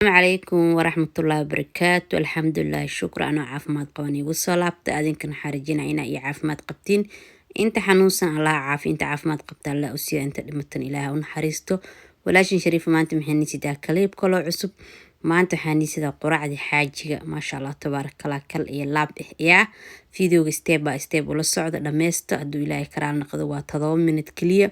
عليكم ورحمة الله وبركاته. الحمد لله الشكر أنا عافماد قواني وصلابت أذنكن حارجين عينا إي عافماد قبتين انت حنوسا الله عافي انت عافماد قبت الله أسيا انت لمتن إلها ونحريستو ولاشن شريف ما انت محني سيدا كليب كلو عصب ما انت حاني سيدا قرعة دي حاجة ما شاء الله تبارك الله كل إيا لاب إيا فيديو ستيب باي ستيب ولا الصعود لميستا أدو إلهي كرال نقضوا تضوم من الكلية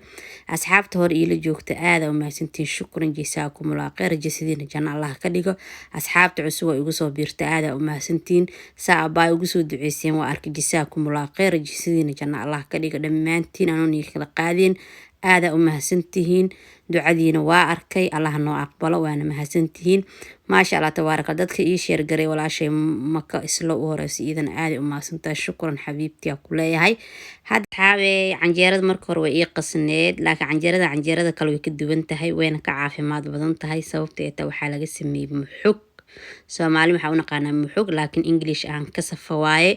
أصحاب تهور إيلا جوكت آذا وما سنتين شكرا جيساكم الله خير جسدين جانا الله كديقو أصحاب تعسوا يقصوا بيرت آذا وما سنتين ساعبا يقصوا دعيسين وأرك جيساكم الله خير جسدين جانا الله كديقو دمانتين أنوني خلقادين آذا وما سنتين دعادين وأركي الله نو أقبله وأنا مهسنتين ما شاء الله تبارك الله دتك إيشير جري ولا شيء مكة إسلو ورس إذن عادي وما سنت شكرا حبيبتي أقولي هاي هاد حابي عنجرة مركور وإيقص النيد لكن عنجرة كلو يكدو بنت هاي وين كعافي ما بدنت هاي سوتي توحالة جسمي محك Soomaali waxa uu naqaanaa muxug laakiin English aan ka safawaaye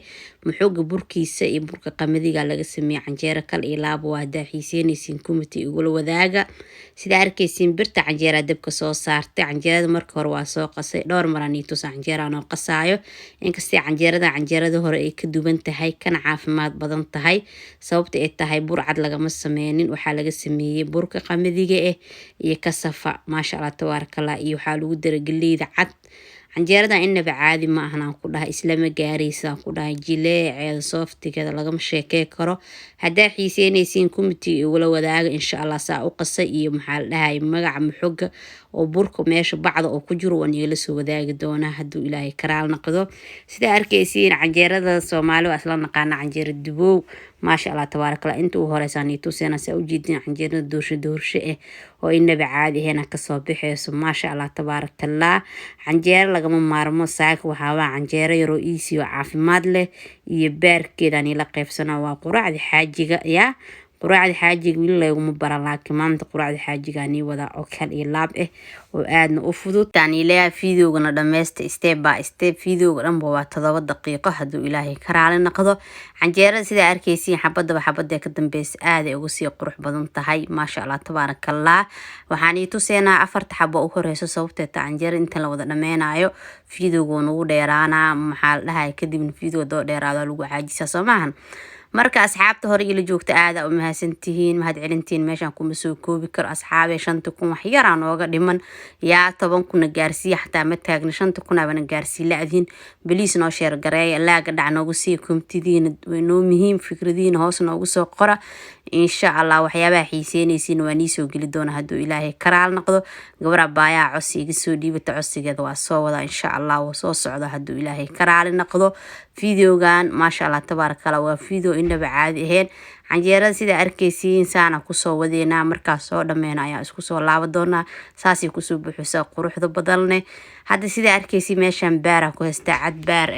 muxuga burkiisa iyo burka qamadiga laga sameeyay canjeero kal iyo laabo waa daaxiiseynaysiin kumiti ugu wadaaga sida arkaysiin birta canjeera dabka soo saartay canjeerada marka hore waa soo qasay dhowr maraniito canjeera aan qasaayo inkastoo canjeerada hore ay ka duwan tahay kana caafimaad badan tahay sababta ay tahay bur cad laga ma sameeynin waxa laga sameeyay burka qamadiga iyo kasafa ma sha Allah tabaarakallah iyo waxa lagu daray galeeyda cad canjeerada inaba caadi ma ahan ku dhahay islama gaaraysa ku dhahay jileeceeda softigeeda laga ma sheekay karo hadaa xiiseynaysiin kumiti wala wadaaga insha Allah saa u qasay iyo maxaa la dhahay magaca muxuga oo burka meesha bacda oo ku jiro waan ila soo wadaagi doona haduu Ilaahay karaal naqdo sida arkaysiin canjeerada Soomaali asla naqaan canjeero dubow ما شاء الله تبارك الله انتو هوريساني توسينا سأوجيدين عن دورش oo inaba caadi heena ka soo bixayso ma sha Allah tabaaraka Allah canjeer laga maarmo saak waxa waa canjeero yar oo easy oo caafimaad leh iyo beerkeeda la qaybsana waa quraacdi xaajiga quraacdi xaajiga wiil lagu baran laakiin maanta quraacdi xaajiga ani wada oo kal iyo laab oo aadna u fudud tani leeyahay fiidiyoga dhameystay step by step fiidiyoga dhan waa 7 daqiiqo haduu Ilaahay karaale naqdo canjeerada sida arkaysiin xabada ka dambeys aad ay ugu sii qurux badan tahay ma sha Allah tabaaraka Allah waxaan ii tuseynaa 4 xabo u horeyso sababtoo canjeero inta la wada dhameenayo fiidiyoga ugu dheeraana maxaa dhahay kadib fiidiyoga dheeraado lagu caajisa Soomahan marka asxaabta hore ila joogta aada u mahadsantihiin mahad celintiin meeshan kuma soo koobi karo asxaabe 5 kun wax yar aan ooga dhiman yaa 10 kun gaarsiya xataa ma taagna 5 kun aan gaarsiin laadin biliis noo share gareey laaga dhac noogu sii kumtidiin noo muhiim fikradiin hoos noogu soo qora insha Allah waxyaabaha xiiseynaysiin waan ii soo gali doona haduu Ilaahay karaal noqdo gabadha baayaa codsiga soo dhiibata codsigeeda waa soo wada insha Allah oo soo socdo haduu Ilaahay karaal noqdo fiidiyogan ma sha Allah tabaaraka Allah waa fiidiyo inaba caadi ahayn canjeerada sida arkaysiin saana ku soo wadeena markaas soo dhameena ayaa isku soo laabo doona saasi ku soo buuxisa quruxda badan hadda sida arkaysiin meeshan baara ku haysta cad baar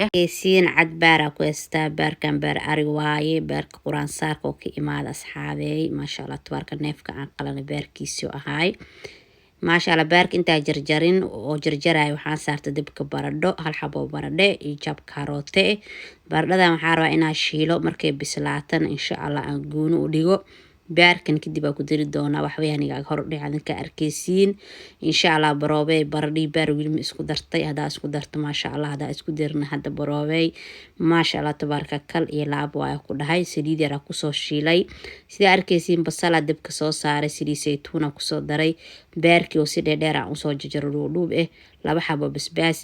cad baara ku haysta baarkan baar ari waaye baarka quraan saarka oo ka imaada asxaabey ma sha Allah tabaaraka neefka aan qalana baarkiisu ahay ما شاء الله بارك انت جرجرين وجرجراي waxaan saartay dibka baradho hal xabo baradho iyo jab karoote baradhada waxaan rabaa inaan shiilo markay bislaatan insha Allah aan gooni u dhigo baarkan kadib aan ku diri doona wax weeyaan iga hor dhicin ka arkaysiin insha Allah baroobay baradhi baar wiil isku dartay hada isku darto ma sha Allah hada isku dirna hada baroobay ma sha Allah tabaaraka kal iyo laab waa ku dhahay saliid yar ku soo shiilay sida arkaysiin basal dibka soo saaray saliid saytuun ku soo daray baarkii oo si dheer aan soo jajaro dhuub laba xabo basbaas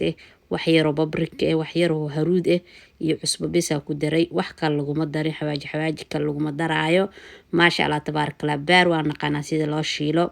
wax yar oo babrik wax yar oo haruud iyo cusbo bisa ku daray wax kale lagu ma darin xawaaji kale lagu ma daraayo ma sha Allah tabaaraka Allah baar waa naqana sida loo shiilo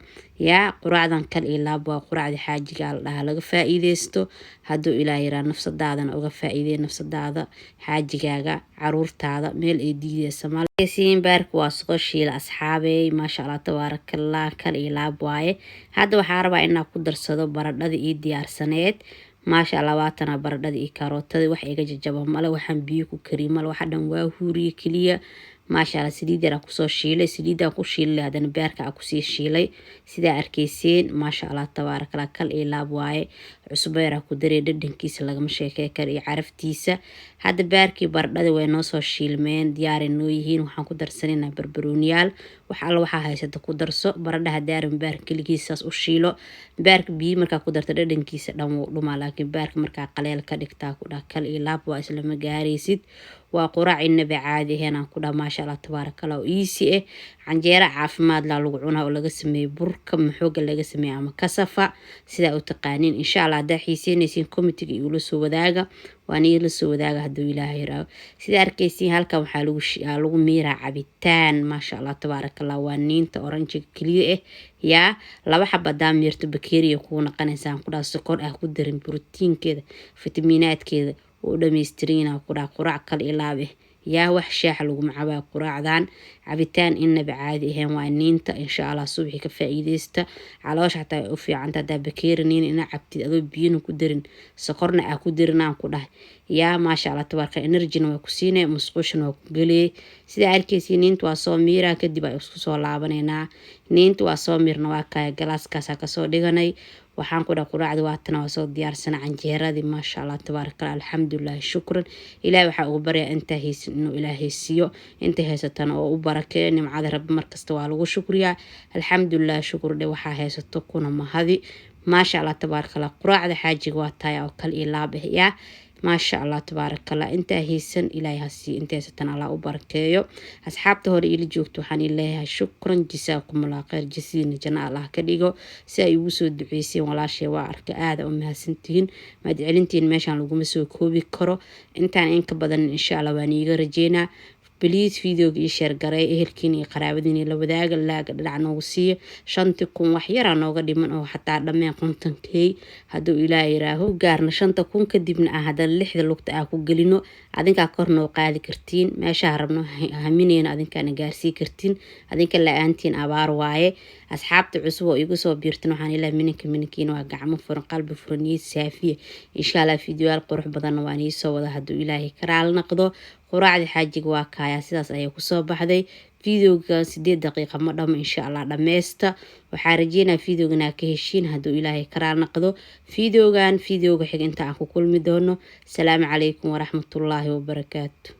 quraacdan kale ilaab waa quraacdi xaajiga laga faa'iideysto haduu Ilaahay raa nafsadaadana uga faa'iideey nafsadaada xaajigaaga caruurtaada meel ay diidaysa maleysiin baarku waa soo shiila asxaabey ma sha Allah tabaaraka Allah kale ilaab waaye hadda waxa rabaa inaan ku darsado baradhada iyo diyaarsaneed ما شاء الله واتنا بردد كاروتة wax iga jajabo male waxaan biyo ku kariimal waxa dhan waa huuriye kaliya ما شاء الله سليد ra ku soo shiilay saliida ku shiilay hadana beerka ku sii shiilay sida arkaysiin ما شاء الله tabaaraka Allah kal ilaab waaye cusbeera ku daray dhadhankiisa lagama sheekay karo iyo caraftiisa. Hadda baarkii baradhada way noo soo shiilmeen diyaar noo yihiin. Waxaan ku darsanaynaa barbarooniyaal wax alla waxaa haysata ku darso. Baradhaha daarin baar kaligiisaas u shiilo. Baarka biyo markaa ku darto dhadhankiisa dhan wuu dhumaa, laakiin baarka markaa qaleel ka dhigtaa ku dhac kal iyo laab waa isla ma gaaraysid. waa quraac inaba caadi ahayn aan ku dhaha maasha Allah tabaarakallah oo easy canjeera caafimaad la lagu cunaa oo laga sameeyo burka maxooga laga sameeyo ama kasafa sida u taqaanin insha Allah hadaa xiiseynaysiin committee iyo la soo wadaaga waan la soo wadaaga haduu Ilaahay yiraahdo sida arkaysiin halkan waxaa lagu miiraa cabitaan maasha Allah tabaarakallah waa niinta orange kaliya yaa laba xabada miirto bakeeriyo ku naqanaysaan ku dhaha sokor ku darin borotiinkeeda fitamiinaadkeeda oo dhameystirina ku dhaha quraac kale ilaabe yaa wax shaax lagu macaba quraacdan cabitaan inaba caadi ahayn waa niinta insha Allah subaxi ka faa'iideysta caloosha xataa u fiican tada bakeeriniin ina cabtid adoo biyo ku darin sokorna ku darinaan ku dhahay yaa maasha Allah tabaarka energy waa ku siinay musqushna waa ku galay sida arkaysiin niinta waa soo miira kadib ay isku soo laabanayna niinta waa soo miirna waa ka galaaskaas ka soo dhiganay waxaan ku dhahay quraacda waatana waa soo diyaarsan canjeeradii maasha Allah tabaaraka alxamdulillah shukran ilaahay waxa ugu baryaa inta haysan inuu ilaahay siiyo inta haysatan oo u barakeeyo nimcada rabbi markasta waa lagu shukriyaa alxamdulillah shukurde waxa haysato kuna mahadi maasha Allah tabaaraka quraacda xaajiga waa taay oo kal ilaab yaa maasha Allah tabaarakallah inta haysan ilaahay hasi inta haysatan Allah u barakeeyo asxaabta hore ila joogto waxaan ilaahay shukran jisaakumullah khayr jisiin jana Allah ka dhigo si ay ugu soo duceyseen walaashay waa arka aad u mahadsantiin maad celintiin meeshan lagu ma soo koobi karo intaan in ka badan insha Allah waan iiga rajeynaa please video gi share garay ehelkiin iyo qaraabadiin la wadaaga laaga dhinac noogu siiyo 5 kun wax yar nooga dhiman oo xataa dhameen qontankay haduu Ilaahay yiraaho gaarna 5 kun kadibna hadan 6 lugta ku galino adinka kor noo qaadi kartiin meesha rabno hamineen adinkana gaarsii kartiin adinka la'aantiin abaar waaye asxaabta cusub oo igu soo biirtan waxaan ilaahay minkiin waa gacmo furan qalbi furan iyo saafiye insha Allah video qurux badan waan ii soo wada haduu Ilaahay karaal naqdo quraacdi xaajiga waa kaaya sidaas ayay ku soo baxday videoga 8 daqiiqo ma dhamo insha Allah dhameesta waxa rajeynaa videogana ka heshiin haduu Ilaahay karaal naqdo videoga xiga inta aan ku kulmi doono salaamu calaykum wa rahmatullaahi wa barakaatuh